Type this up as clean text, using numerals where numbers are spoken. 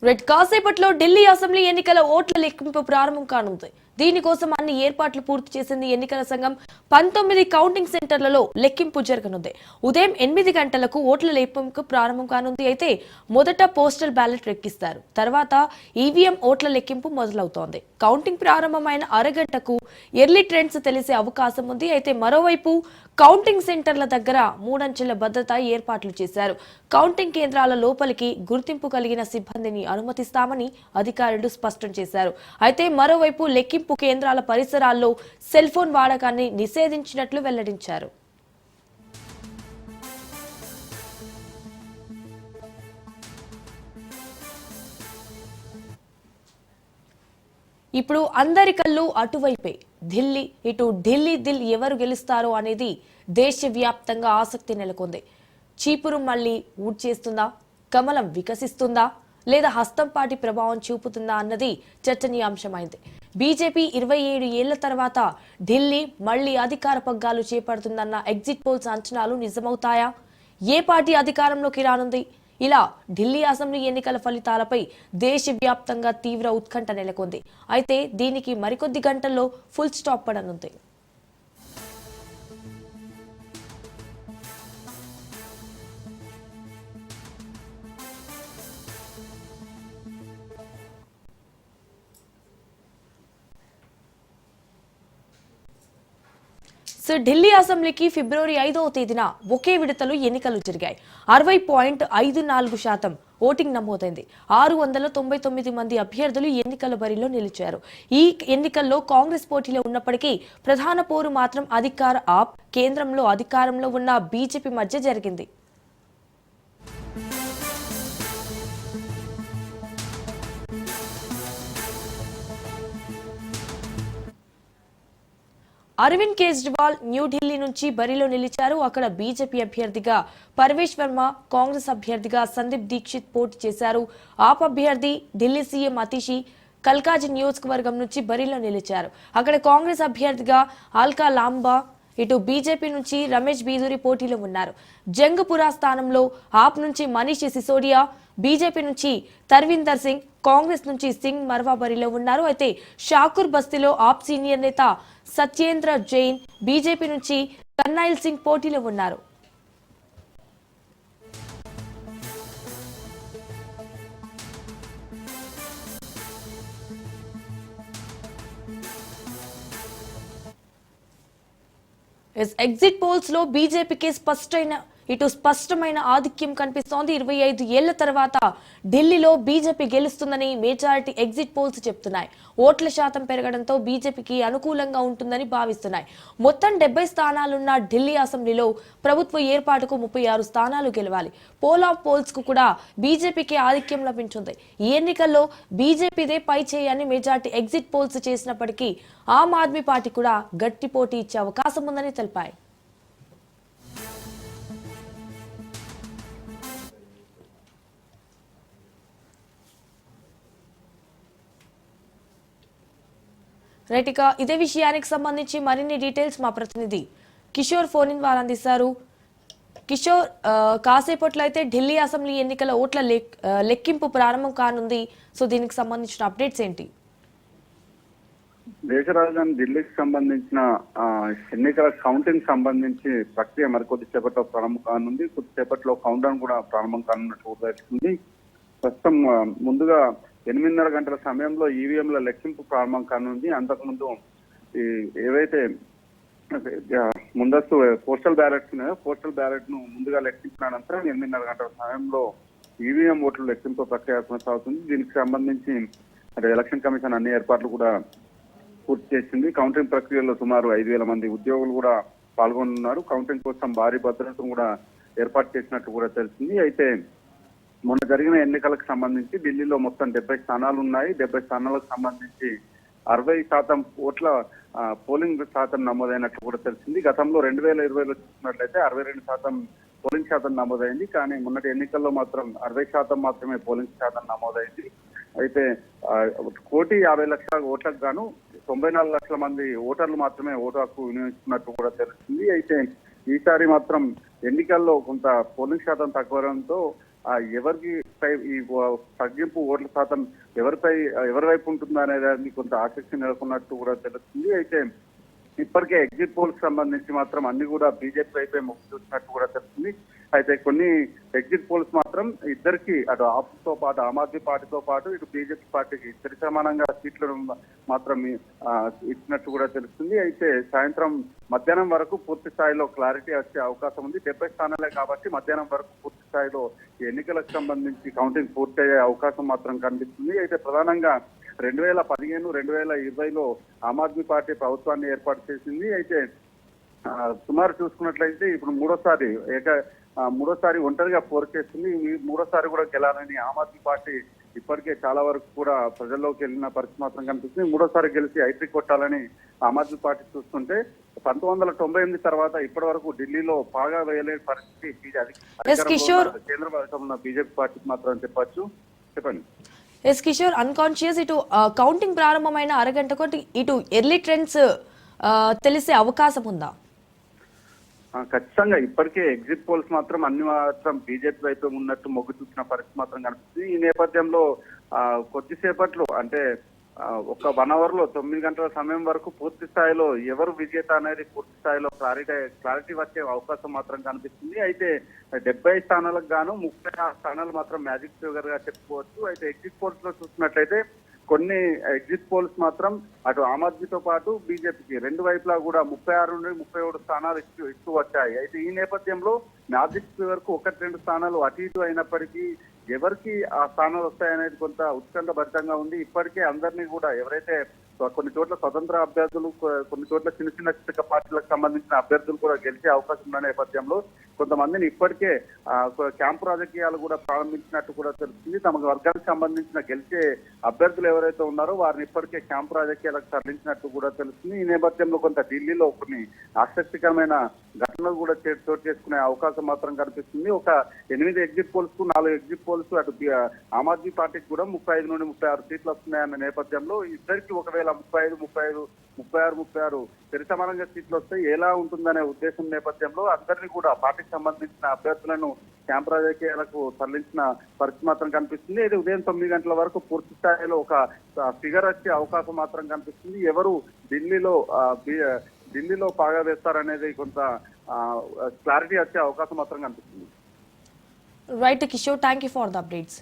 Red కాసేపట్లో Delhi assembly ఎన్నికల ఓట్ల లెక్కింపు ప్రారంభం కానుంది. దీనికోసం అన్ని ఏర్పాట్లు పూర్తి చేసింది ఎన్నికల సంఘం. 19 కౌంటింగ్ సెంటర్లలో లెక్కింపు జరగనుంది. ఉదయం 8 గంటలకు ఓట్ల లెక్కింపు ప్రారంభం కానుంది. అయితే మొదట పోస్టల్ బ్యాలెట్ లెక్కిస్తారు. తర్వాత ఈవీఎం ఓట్ల లెక్కింపు మొదలవుతోంది. కౌంటింగ్ ప్రారంభమైన అరగంటకు ఎర్లీ ట్రెండ్స్ తెలిసే అవకాశం ఉంది. అయితే మరోవైపు కౌంటింగ్ సెంటర్ల దగ్గర మూడంచెల భద్రత ఏర్పాట్లు చేశారు. కౌంటింగ్ కేంద్రాల లోపలికి గుర్తింపు కలిగిన సిబ్బందిని అనుమతిస్తామని అధికారులు స్పష్టం చేశారు. అయితే మరోవైపు లెక్కింపు కేంద్రాల పరిసరాల్లో సెల్ ఫోన్ వాడకాన్ని నిషేధించినట్లు వెల్లడించారు. ఇప్పుడు అందరి కళ్ళు అటువైపే. ఢిల్లీ దిల్ ఎవరు గెలుస్తారో అనేది దేశవ్యాప్తంగా ఆసక్తి నెలకొంది. చీపురు మళ్లీ ఊడ్చేస్తుందా, కమలం వికసిస్తుందా, లేదా హస్తంపాటి ప్రభావం చూపుతుందా అన్నది చర్చనీయాంశమైంది. బీజేపీ 27 ఏళ్ల తర్వాత ఢిల్లీ మళ్లీ అధికార పగ్గాలు చేపడుతుందన్న ఎగ్జిట్ పోల్స్ అంచనాలు నిజమవుతాయా? ఏ పార్టీ అధికారంలోకి రానుంది? ఇలా ఢిల్లీ అసెంబ్లీ ఎన్నికల ఫలితాలపై దేశవ్యాప్తంగా తీవ్ర ఉత్కంఠ నెలకొంది. అయితే దీనికి మరికొద్ది గంటల్లో ఫుల్ స్టాప్ పడనుంది. ఢిల్లీ అసెంబ్లీకి ఫిబ్రవరి 5వ తేదీన ఒకే విడతలో ఎన్నికలు జరిగాయి. 60.54% ఓటింగ్ నమోదైంది. 699 మంది అభ్యర్థులు ఎన్నికల బరిలో నిలిచారు. ఈ ఎన్నికల్లో కాంగ్రెస్ పోటీలో ఉన్నప్పటికీ ప్రధాన పోరు మాత్రం అధికార ఆప్, కేంద్రంలో అధికారంలో ఉన్న బీజేపీ మధ్య జరిగింది. అరవింద్ కేజ్రీవాల్ న్యూఢిల్లీ నుంచి బరిలో నిలిచారు. అక్కడ బీజేపీ అభ్యర్థిగా పర్వేష్ వర్మ, కాంగ్రెస్ అభ్యర్థిగా సందీప్ దీక్షిత్ పోటీ చేశారు. ఆప్ అభ్యర్థి ఢిల్లీ సీఎం అతిషి కల్కాజీ నియోజకవర్గం నుంచి బరిలో నిలిచారు. అక్కడ కాంగ్రెస్ అభ్యర్థిగా ఆల్కా లాంబా, ఇటు బీజేపీ నుంచి రమేష్ బీదూరి పోటీలో ఉన్నారు. జంగపురా స్థానంలో ఆప్ నుంచి మనీష్ సిసోడియా, బీజేపీ నుంచి తర్విందర్ సింగ్, కాంగ్రెస్ నుంచి సింగ్ మర్వా బరిలో ఉన్నారు. అయితే షాకూర్ బస్తీలో ఆప్ సీనియర్ నేత సత్యేంద్ర జైన్, బీజేపీ నుంచి కర్నైల్ సింగ్ పోటీలో ఉన్నారు. ఎగ్జిట్ పోల్స్ లో బీజేపీకి స్పష్టమైన ఆధిక్యం కనిపిస్తోంది. 25 ఏళ్ల తర్వాత ఢిల్లీలో బీజేపీ గెలుస్తుందని మెజారిటీ ఎగ్జిట్ పోల్స్ చెప్తున్నాయి. ఓట్ల శాతం పెరగడంతో బీజేపీకి అనుకూలంగా ఉంటుందని భావిస్తున్నాయి. మొత్తం 70 స్థానాలున్న ఢిల్లీ అసెంబ్లీలో ప్రభుత్వ ఏర్పాటుకు 36 స్థానాలు గెలవాలి. పోల్ ఆఫ్ పోల్స్ కు కూడా బీజేపీకి ఆధిక్యం లభించింది. ఈ ఎన్నికల్లో బీజేపీదే పై చేయని మెజారిటీ ఎగ్జిట్ పోల్స్ చేసినప్పటికీ ఆమ్ ఆద్మీ పార్టీ కూడా గట్టి పోటీ ఇచ్చే అవకాశం ఉందని తెలిపాయి. రైట్, ఇక ఇదే విషయానికి సంబంధించి మరిన్ని డీటెయిల్స్ మా ప్రతినిధి కిషోర్ ఫోన్ ఇన్ వారు అందిస్తారు. కిషోర్, కాసేపట్లో అయితే ఢిల్లీ అసెంబ్లీ ఎన్నికల ఓట్ల లెక్కింపు ప్రారంభం కానుంది. సో దీనికి సంబంధించిన అప్డేట్స్ ఏంటి? దేశ రాజధాని ఢిల్లీకి సంబంధించిన ఎన్నికల కౌంటింగ్ సంబంధించి ప్రక్రియ మరికొద్దిసేపట్లో ప్రారంభం కానుంది. కొద్దిసేపట్లో కౌంట్ డౌన్ కూడా ప్రారంభం కానున్నట్టు తెలుస్తుంది. ప్రస్తుతం ముందుగా 8:30 గంటల సమయంలో ఈవీఎంల లెక్కింపు ప్రారంభం కానుంది. అంతకుముందు ఏవైతే ముందస్తు పోస్టల్ బ్యాలెట్స్ ఉన్నాయో పోస్టల్ బ్యాలెట్ ను ముందుగా లెక్కించిన అనంతరం 8:30 గంటల సమయంలో ఈవీఎం ఓట్ల లెక్కింపు ప్రక్రియ కొనసాగుతుంది. దీనికి సంబంధించి ఎలక్షన్ కమిషన్ అన్ని ఏర్పాట్లు కూడా పూర్తి చేసింది. కౌంటింగ్ ప్రక్రియలో సుమారు 5,000 మంది ఉద్యోగులు కూడా పాల్గొనున్నారు. కౌంటింగ్ కోసం భారీ భద్రతను కూడా ఏర్పాటు చేసినట్టు కూడా తెలిసింది. అయితే మొన్న జరిగిన ఎన్నికలకు సంబంధించి ఢిల్లీలో మొత్తం 70 స్థానాలు ఉన్నాయి. 70 స్థానాలకు సంబంధించి 60% ఓట్ల పోలింగ్ శాతం నమోదైనట్లు కూడా తెలిసింది. గతంలో 2020లో చూసినట్లయితే 62% పోలింగ్ శాతం నమోదైంది. కానీ మొన్నటి ఎన్నికల్లో మాత్రం 60% మాత్రమే పోలింగ్ శాతం నమోదైంది. అయితే 1,50,00,000 ఓట్లకు గాను 94 లక్షల మంది ఓటర్లు మాత్రమే ఓటు హక్కు వినియోగించుకున్నట్టు కూడా తెలిసింది. అయితే ఈసారి మాత్రం ఎన్నికల్లో కొంత పోలింగ్ శాతం తక్కువడంతో ఎవరికి ఈ తగ్గింపు ఓట్ల శాతం ఎవరి వైపు ఉంటుందా అనే దాన్ని కొంత ఆసక్తి నెలకొన్నట్టు కూడా తెలుస్తుంది. అయితే ఇప్పటికే ఎగ్జిట్ పోల్స్ సంబంధించి మాత్రం అన్ని కూడా బీజేపీ వైపే మొగ్గు చూసినట్టు కూడా తెలుస్తుంది. అయితే కొన్ని ఎగ్జిట్ పోల్స్ మాత్రం ఇద్దరికి అటు ఆప్ తో పాటు ఆమ్ ఆద్మీ పార్టీతో పాటు ఇటు బీజేపీ పార్టీకి ఇద్దరి సమానంగా సీట్లను మాత్రం ఇచ్చినట్టు కూడా తెలుస్తుంది. అయితే సాయంత్రం మధ్యాహ్నం వరకు పూర్తి స్థాయిలో క్లారిటీ వచ్చే అవకాశం ఉంది. 70 స్థానాలే కాబట్టి మధ్యాహ్నం వరకు పూర్తి స్థాయిలో ఎన్నికలకు సంబంధించి కౌంటింగ్ పూర్తి అయ్యే అవకాశం మాత్రం కనిపిస్తుంది. అయితే ప్రధానంగా 2015, 2020లో ఆమ్ ఆద్మీ పార్టీ ప్రభుత్వాన్ని ఏర్పాటు చేసింది. అయితే సుమారు చూసుకున్నట్లయితే ఇప్పుడు మూడోసారి ఒంటరిగా పోరు చేస్తుంది. ఈ మూడోసారి కూడా గెలాలని ఆమ్ ఆద్మీ పార్టీ ఇప్పటికే చాలా వరకు కూడా ప్రజల్లోకి వెళ్ళిన పరిస్థితి మాత్రం కనిపిస్తుంది. మూడోసారి గెలిచి ఐటీ కొట్టాలని ఆమ్ ఆద్మీ పార్టీ చూస్తుంటే 1998 తర్వాత ఇప్పటి వరకు ఢిల్లీలో బాగా వేయలేని పరిస్థితి కేంద్ర ప్రభుత్వం ఉన్న బీజేపీ పార్టీకి మాత్రం చెప్పండి. ఎస్ కిషోర్, అన్కాన్షియస్ ఇటు కౌంటింగ్ ప్రారంభమైన అరగంటకు ఇటు ఎర్లీ ట్రెండ్స్ తెలిసే అవకాశం ఉందా? ఖచ్చితంగా ఇప్పటికే ఎగ్జిట్ పోల్స్ మాత్రం అన్ని మాత్రం బీజేపీ వైపు ఉన్నట్టు మొగ్గు చూసిన పరిస్థితి మాత్రం కనిపిస్తుంది. ఈ నేపథ్యంలో కొద్దిసేపట్లో అంటే ఒక 1 అవర్ లో 9 గంటల సమయం వరకు పూర్తి స్థాయిలో ఎవరు విజేత అనేది పూర్తి స్థాయిలో క్లారిటీ వచ్చే అవకాశం మాత్రం కనిపిస్తుంది. అయితే 70 స్థానాలకు గాను 36 స్థానాలు మాత్రం మ్యాజిక్ ఫిగర్ గా చెప్పుకోవచ్చు. అయితే ఎగ్జిట్ పోల్స్ లో చూసినట్లయితే కొన్ని ఎగ్జిట్ పోల్స్ మాత్రం అటు ఆమ్ ఆద్మీతో పాటు బీజేపీకి రెండు వైపులా కూడా 36 నుండి 37 స్థానాలు ఇస్తూ వచ్చాయి. అయితే ఈ నేపథ్యంలో మ్యాజిక్ ఫిగర్ కు 1-2 స్థానాలు అటు ఇటు అయినప్పటికీ ఎవరికి ఆ స్థానాలు వస్తాయనేది కొంత ఉత్కంఠభరితంగా ఉంది. ఇప్పటికే అందరినీ కూడా ఎవరైతే కొన్ని చోట్ల స్వతంత్ర అభ్యర్థులు, కొన్ని చోట్ల చిన్న చితక పార్టీలకు సంబంధించిన అభ్యర్థులు కూడా గెలిచే అవకాశం ఉన్న నేపథ్యంలో కొంతమందిని ఇప్పటికే క్యాంపు రాజకీయాలు కూడా ప్రారంభించినట్టు కూడా తెలుస్తుంది. తమ వర్గానికి సంబంధించిన గెలిచే అభ్యర్థులు ఎవరైతే ఉన్నారో వారిని ఇప్పటికే క్యాంపు రాజకీయాలకు తరలించినట్టు కూడా తెలుస్తుంది. ఈ నేపథ్యంలో కొంత ఢిల్లీలో కొన్ని ఆసక్తికరమైన ఘటనలు కూడా చోటు చేసుకునే అవకాశం మాత్రం కనిపిస్తుంది. ఒక 8 ఎగ్జిట్ పోల్స్ కు 4 ఎగ్జిట్ పోల్స్ అటు ఆమ్ ఆద్మీ పార్టీకి కూడా 35 నుండి 36 సీట్లు వస్తున్నాయన్న నేపథ్యంలో ఇద్దరికి ఒకవేళ 36 సరిసమానంగా సీట్లు వస్తే ఎలా ఉంటుందనే ఉద్దేశం నేపథ్యంలో అందరినీ కూడా పార్టీకి సంబంధించిన అభ్యర్థులను క్యాంప్ రాజకీయాలకు తరలించిన పరిస్థితి మాత్రం కనిపిస్తుంది. ఇది ఉదయం 9 గంటల వరకు పూర్తి స్థాయిలో ఒక ఫిగర్ వచ్చే అవకాశం మాత్రం కనిపిస్తుంది. ఎవరు ఢిల్లీలో పాగా వేస్తారనేది కొంత క్లారిటీ వచ్చే అవకాశం మాత్రం కనిపిస్తుంది. Right Kishore, thank you for the updates.